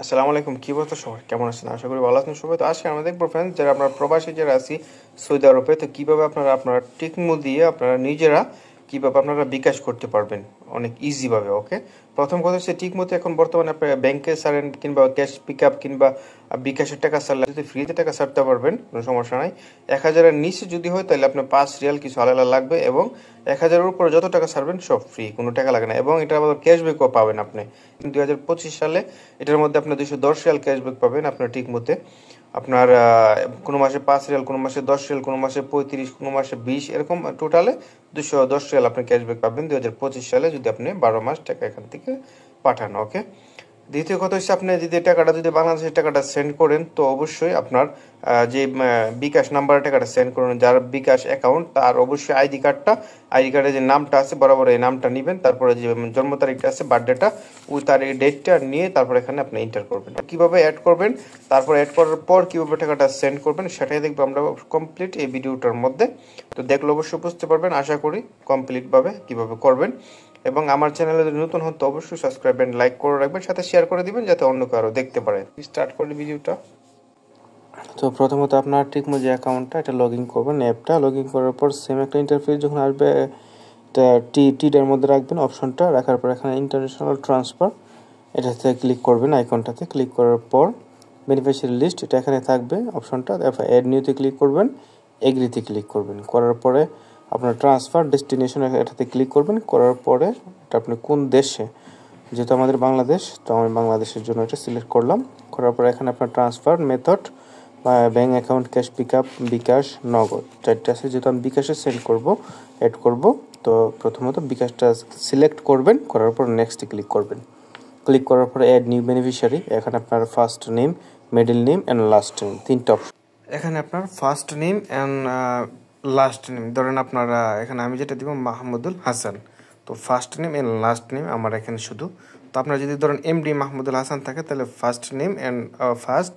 আসসালামু আলাইকুম, কি অবস্থা সবার? কেমন আছেন? আশা করি ভালো আছেন সবাই। তো আজকে আমরা দেখবো ফ্রেন্ডস, যারা আমরা প্রবাসী যারা আছি সৌদি আরবে, তো কীভাবে আপনারা টিকমো দিয়ে আপনারা নিজেরা কীভাবে আপনারা বিকাশ করতে পারবেন অনেক ইজিভাবে। ওকে, প্রথম কথা হচ্ছে টিকমোতে এখন বর্তমানে আপনারা ব্যাংকে ছাড়েন কিংবা ক্যাশ পিক আপ কিংবা বিকাশের টাকা ছাড়লে যদি ফ্রিতে টাকা ছাড়তে পারবেন, কোনো সমস্যা নাই। 1000-এর নিচে যদি হয় তাহলে আপনার 5 রিয়াল কিছু আলাদা লাগবে, এবং 1000-এর উপরে যত টাকা ছাড়বেন সব ফ্রি, কোনো টাকা লাগে না। এবং এটা আবার ক্যাশব্যাকও পাবেন আপনি 2025 সালে। এটার মধ্যে আপনি 210 রিয়াল ক্যাশব্যাক পাবেন আপনার ঠিক মতে। আপনার কোনো মাসে 5 রিয়াল, কোনো মাসে 10 রিয়াল, কোনো মাসে 35, কোনো মাসে 20, এরকম টোটালে 210 রিয়াল আপনি ক্যাশব্যাক পাবেন 2025 সালে, যদি আপনি 12 মাস টাকা এখান থেকে পাঠান। ওকে, দ্বিতীয় কথা হচ্ছে, আপনি যদি টাকাটা যদি বাংলাদেশের টাকাটা সেন্ড করেন, তো অবশ্যই আপনার যে বিকাশ নাম্বারে টাকাটা সেন্ড করেন, যার বিকাশ অ্যাকাউন্ট, তার অবশ্যই আইডি কার্ডের যে নামটা আছে বরাবর এই নামটা নেবেন, তারপরে যে জন্ম তারিখটা আছে বার্থডেটা, ওই তার এই ডেটটা নিয়ে তারপর এখানে আপনি এন্টার করবেন। কীভাবে অ্যাড করবেন, তারপর অ্যাড করার পর কীভাবে টাকাটা সেন্ড করবেন সেটাই দেখবো আমরা কমপ্লিট এই ভিডিওটার মধ্যে। তো দেখলে অবশ্যই বুঝতে পারবেন আশা করি কমপ্লিটভাবে কীভাবে করবেন। এবং আমার চ্যানেলে যদি নতুন হন তো অবশ্যই সাবস্ক্রাইব এন্ড লাইক করে রাখবেন, সাথে শেয়ার করে দিবেন যাতে অন্য কারো দেখতে পারে। স্টার্ট করি ভিডিওটা। তো প্রথমত আপনার টিকমো যে অ্যাকাউন্টটা এটা লগ ইন করবেন, অ্যাপটা লগ ইন করার পর সেম একটা ইন্টারফেস যখন আসবে, এটা টিটার মধ্যে রাখবেন অপশনটা, রাখার পর এখানে ইন্টারন্যাশনাল ট্রান্সফার এটাতে ক্লিক করবেন। আইকনটাতে ক্লিক করার পর বেনিফিশিয়ারি লিস্ট এটা এখানে থাকবে অপশনটা, তারপর অ্যাড নিউতে ক্লিক করবেন, এগ্রিতে ক্লিক করবেন। করার পরে আপনার ট্রান্সফার ডেস্টিনেশন এটাতে ক্লিক করবেন। করার পরে এটা আপনি কোন দেশে, যেহেতু আমাদের বাংলাদেশ, তো আমি বাংলাদেশের জন্য এটা সিলেক্ট করলাম। করার পরে এখানে আপনার ট্রান্সফার মেথড বা bank account, cash pick up, bKash, Nagad চারটে আছে। যেহেতু আমি বিকাশে সেন্ড করব, অ্যাড করব, তো প্রথমত বিকাশটা সিলেক্ট করবেন। করার পর নেক্সটে ক্লিক করবেন। ক্লিক করার পরে অ্যাড নিউ বেনিফিশিয়ারি, এখানে আপনার first name, middle name and last name তিনটা অপশন। এখানে আপনার first name and last name ধরেন আপনার এখানে আমি যেটা দিব মাহমুদুল হাসান, তো first name and last name আমার এখানে শুধু। তো আপনার যদি ধরেন এমডি মাহমুদুল হাসান থাকে তাহলে first name and first,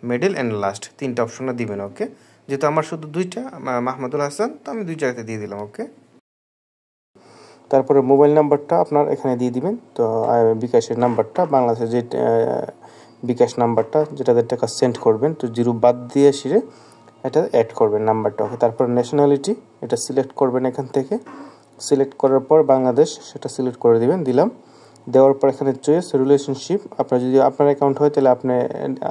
middle and last তিনটা অপশনে দিবেন। ওকে, যেহেতু আমার শুধু দুইটা মাহমুদুল হাসান, তো আমি দুই জায়গাতে দিয়ে দিলাম। ওকে, তারপরে মোবাইল নাম্বারটা আপনার এখানে দিয়ে দিবেন। তো বিকাশের নাম্বারটা বাংলাদেশের যে বিকাশ নাম্বারটা যেটাতে টাকা সেন্ড করবেন, তো জিরো বাদ দিয়ে সেরে এটা অ্যাড করবেন নাম্বারটা। ওকে, তারপর ন্যাশনালিটি এটা সিলেক্ট করবেন এখান থেকে। সিলেক্ট করার পর বাংলাদেশ সেটা সিলেক্ট করে দিবেন, দিলাম। দেওয়ার পর এখানে চয়েস রিলেশনশিপ, আপনার যদি আপনার অ্যাকাউন্ট হয় তাহলে আপনি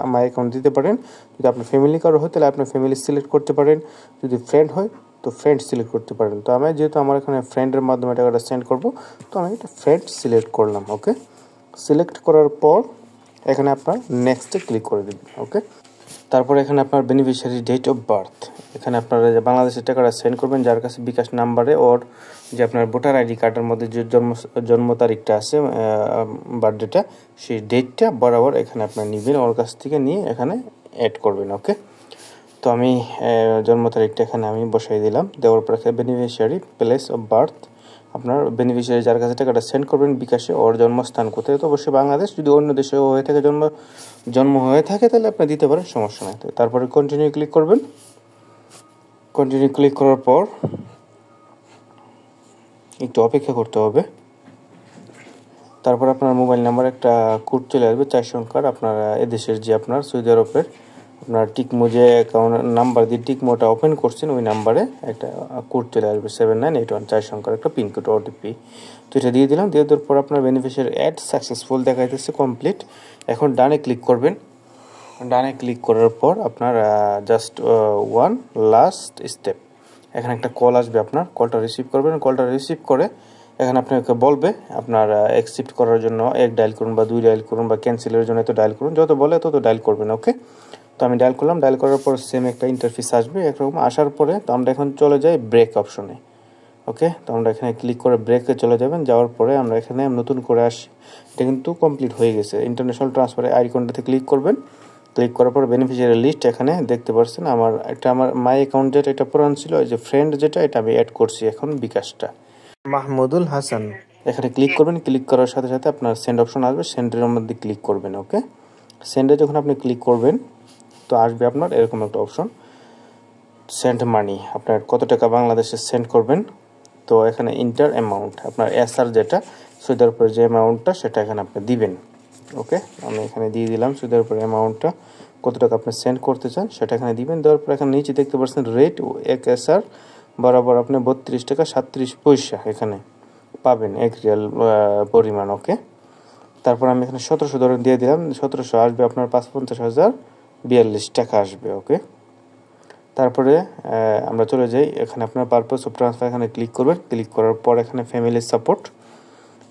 আমার অ্যাকাউন্ট দিতে পারেন, যদি আপনার ফ্যামিলি কারো হয় তাহলে আপনার ফ্যামিলি সিলেক্ট করতে পারেন, যদি ফ্রেন্ড হয় তো ফ্রেন্ড সিলেক্ট করতে পারেন। তো আমি যেহেতু আমার এখানে ফ্রেন্ডের মাধ্যমে টাকাটা সেন্ড করব, তো আমি এটা ফ্রেন্ড সিলেক্ট করলাম। ওকে, সিলেক্ট করার পর এখানে আপনার নেক্সটে ক্লিক করে দেবেন। ওকে, তারপর এখানে আপনার বেনিফিশিয়ারি ডেট অফ বার্থ, এখানে আপনারা যে বাংলাদেশের টাকাটা সেন্ড করবেন যার কাছে বিকাশ নাম্বারে, ওর যে আপনার ভোটার আইডি কার্ডের মধ্যে যে জন্ম তারিখটা আছে, বার্থডেটা, সেই ডেটটা বরাবর এখানে আপনার নেবেন, ওর কাছ থেকে নিয়ে এখানে অ্যাড করবেন। ওকে, তো আমি জন্ম তারিখটা এখানে আমি বসাই দিলাম। দেওয়ার পর এখানে বেনিফিশিয়ারি প্লেস অফ বার্থ, আপনার বেনিফিশিয়ারি যার কাছে টাকাটা সেন্ড করবেন বিকাশে, ওর জন্মস্থান কোথায়, তো অবশ্যই বাংলাদেশ। যদি অন্য দেশে হয়ে থাকে জন্ম হয়ে থাকে তাহলে আপনি দিতে পারেন, সমস্যা নাই। তারপরে কন্টিনিউ ক্লিক করবেন। কন্টিনিউ ক্লিক করার পর একটু অপেক্ষা করতে হবে। তারপর আপনার মোবাইল নাম্বার একটা কোড চলে আসবে 4 সংখ্যার, আপনার এদেশের যে আপনার সৌদি আরবের আপনার টিকমো যে অ্যাকাউন্ট নাম্বার দিয়ে টিকমোটা ওপেন করছেন ওই নাম্বারে একটা কোড চলে আসবে 7981, 4 সংখ্যার একটা পিন কোড, ওটিপি। তো এটা দিয়ে দিলাম। দিয়ে দেওয়ার পর আপনার বেনিফিশিয়ারি অ্যাড সাকসেসফুল দেখাইতেছে, কমপ্লিট। এখন ডানে ক্লিক করবেন। ডানে ক্লিক করার পর আপনার জাস্ট ওয়ান লাস্ট স্টেপ, এখানে একটা কল আসবে, আপনার কলটা রিসিভ করবেন। কলটা রিসিভ করে এখানে আপনাকে বলবে আপনার অ্যাকসেপ্ট করার জন্য 1 ডায়াল করুন বা 2 ডায়াল করুন বা ক্যান্সেলের জন্য এত ডায়াল করুন, যত বলে তত ডায়াল করবেন। ওকে, তো আমি ডায়াল করলাম। ডায়াল করার পর সেম একটা ইন্টারফেস আসবে একরকম। আসার পরে তো আমরা এখন চলে যাই ব্রেক অপশনে। ওকে, তো আমরা এখানে ক্লিক করে ব্রেকে চলে যাবেন। যাওয়ার পরে আমরা এখানে নতুন করে আসি, এটা কিন্তু কমপ্লিট হয়ে গেছে। ইন্টারন্যাশনাল ট্রান্সফারে আইকনটাতে ক্লিক করবেন। ক্লিক করার পর বেনিফিশিয়ারি লিস্ট এখানে দেখতে পাচ্ছেন। আমার মাই অ্যাকাউন্ট যেটা এটা পুরানো ছিল, এই যে ফ্রেন্ড যেটা, এটা আমি অ্যাড করছি এখন বিকাশটা, মাহমুদুল হাসান। এখানে ক্লিক করবেন। ক্লিক করার সাথে সাথে আপনার সেন্ড অপশন আসবে, সেন্ডের মধ্যে ক্লিক করবেন। ওকে, সেন্ডে যখন আপনি ক্লিক করবেন তো আসবে আপনার এরকম একটা অপশন, সেন্ড মানি, আপনার কত টাকা বাংলাদেশে সেন্ড করবেন। তো এখানে ইন্টার অ্যামাউন্ট, আপনার এসআর যেটা সৌদি আরবের যে অ্যামাউন্টটা সেটা এখানে আপনি দিবেন। ওকে, আমি এখানে দিয়ে দিলাম সুদের উপরে অ্যামাউন্টটা, কত টাকা আপনি সেন্ড করতে চান সেটা এখানে দিবেন। দেওয়ার পর এখানে নিচে দেখতে পাচ্ছেন রেট 1 SR বরাবর আপনি 32 টাকা 37 পয়সা এখানে পাবেন 1 রিয়াল পরিমাণ। ওকে, তারপর আমি এখানে 1700 ধরে দিয়ে দিলাম, 1700 আসবে আপনার ৫৫,০৪২ টাকা আসবে। ওকে, তারপরে আমরা চলে যাই এখানে আপনার পারপাস অফ ট্রান্সফার, এখানে ক্লিক করবেন। ক্লিক করার পর এখানে ফ্যামিলি সাপোর্ট,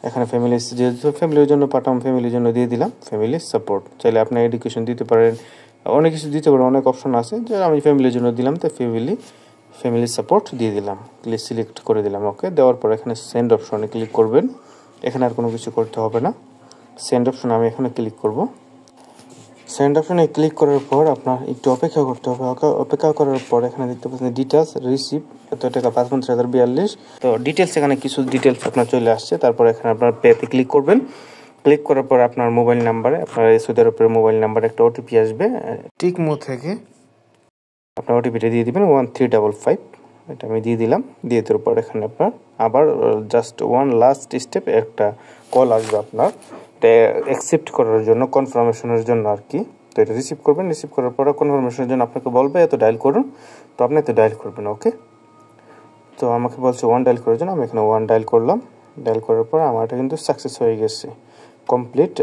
এখানে ফ্যামিলি যেহেতু ফ্যামিলির জন্য পাঠাম, ফ্যামিলির জন্য দিয়ে দিলাম ফ্যামিলি সাপোর্ট। চাইলে আপনি এডুকেশন দিতে পারেন, অনেক কিছু দিতে পারেন, অনেক অপশন আছে, যে আমি ফ্যামিলির জন্য দিলাম তো ফ্যামিলি সাপোর্ট দিয়ে দিলাম, সিলেক্ট করে দিলাম। ওকে, দেওয়ার পর এখানে সেন্ড অপশনে ক্লিক করবেন, এখানে আর কোনো কিছু করতে হবে না। সেন্ড অপশনে আমি এখানে ক্লিক করব। সেন্ড অপশনে ক্লিক করার পর আপনার একটু অপেক্ষা করতে হবে। অপেক্ষা করার পর এখানে দেখতে পাচ্ছেন ডিটেলস রিসিভ এত টাকা ৫৫,০৪২। তো ডিটেলস এখানে কিছু ডিটেলস আপনার চলে আসছে। তারপর এখানে আপনার পেতে ক্লিক করবেন। ক্লিক করার পর আপনার মোবাইল নাম্বারে, আপনার সৌদি আরবের মোবাইল নাম্বারে একটা ওটিপি আসবে টিকমো থেকে, আপনার ওটিপিটা দিয়ে দিবেন 1355। এটা আমি দিয়ে দিলাম। দিয়ে দেওয়ার পর এখানে আপনার আবার জাস্ট ওয়ান লাস্ট স্টেপ একটা কল আসবে আপনার, এটা অ্যাকসেপ্ট করার জন্য, কনফার্মেশনের জন্য আর কি। তো এটা রিসিভ করবেন। রিসিভ করার পরে কনফার্মেশনের জন্য আপনাকে বলবে এত ডায়াল করুন, তো আপনি এত ডায়াল করবেন। ওকে, তো আমাকে বলছে 1 ডায়াল করার জন্য, আমি এখানে 1 ডায়াল করলাম। ডায়াল করার পর আমার এটা কিন্তু সাকসেস হয়ে গেছে, কমপ্লিট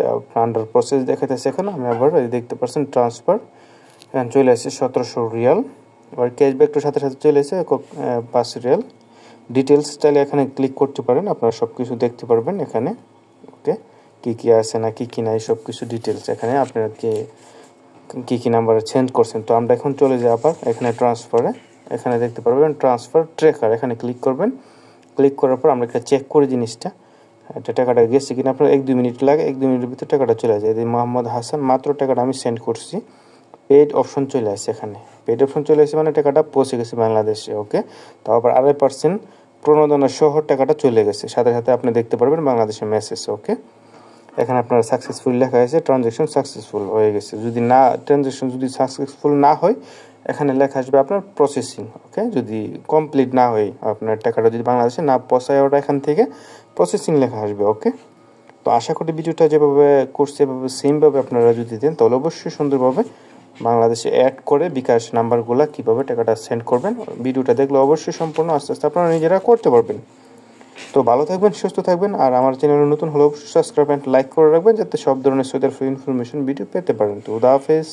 আন্ডার প্রসেস দেখাইতেছে। এখানে আমি আবার দেখতে পাচ্ছেন ট্রান্সফার, এখানে চলে আসছে 1700 রিয়াল। এবার ক্যাশব্যাকটার সাথে সাথে চলে এসে 5 রিয়াল। ডিটেলস চাইলে এখানে ক্লিক করতে পারেন, আপনারা সব কিছু দেখতে পারবেন এখানে। ওকে, কী আছে না কী নাই সব কিছু ডিটেলস এখানে, আপনারা কী নাম্বারে চেঞ্জ করছেন। তো আমরা এখন চলে যাই আবার এখানে ট্রান্সফারে, এখানে দেখতে পারবেন ট্রান্সফার ট্র্যাকার, এখানে ক্লিক করবেন। ক্লিক করার পর আমরা একটা চেক করি জিনিসটা, এটা টাকাটা গেছে কিনা। আপনার 1-2 মিনিট লাগে, 1-2 মিনিটের ভিতরে টাকাটা চলে যায়। এই মোহাম্মদ হাসান মাত্র টাকাটা আমি সেন্ড করছি, পেড অপশন চলে আসছে এখানে। পেড অপশন চলে আসছে মানে টাকাটা পৌঁছে গেছে বাংলাদেশে। ওকে, তারপর 2.5% প্রণোদনা সহ টাকাটা চলে গেছে, সাথে সাথে আপনি দেখতে পারবেন বাংলাদেশের মেসেজ। ওকে, এখানে আপনার সাকসেসফুল লেখা আছে, ট্রানজ্যাকশন সাকসেসফুল হয়ে গেছে। ট্রানজ্যাকশন যদি সাকসেসফুল না হয় এখানে লেখা আসবে আপনার প্রসেসিং। ওকে, যদি কমপ্লিট না হয়, আপনার টাকাটা যদি বাংলাদেশে না পৌঁছায়, ওটা এখান থেকে প্রসেসিং লেখা আসবে। ওকে, তো আশা করি ভিডিওটা যেভাবে করছে এভাবে সেমভাবে আপনারা যদি দেন তাহলে অবশ্যই সুন্দরভাবে বাংলাদেশে অ্যাড করে বিকাশ নাম্বারগুলো কীভাবে টাকাটা সেন্ড করবেন, ভিডিওটা দেখলে অবশ্যই সম্পূর্ণ আস্তে আস্তে আপনারা নিজেরা করতে পারবেন। তো ভালো থাকবেন, সুস্থ থাকবেন, আর আমার চ্যানেলে নতুন হলে অবশ্যই সাবস্ক্রাইব অ্যান্ড লাইক করে রাখবেন, যাতে সব ধরনের সৌদি আরব ইনফরমেশন ভিডিও পেতে পারেন। তো খুদা হাফেজ।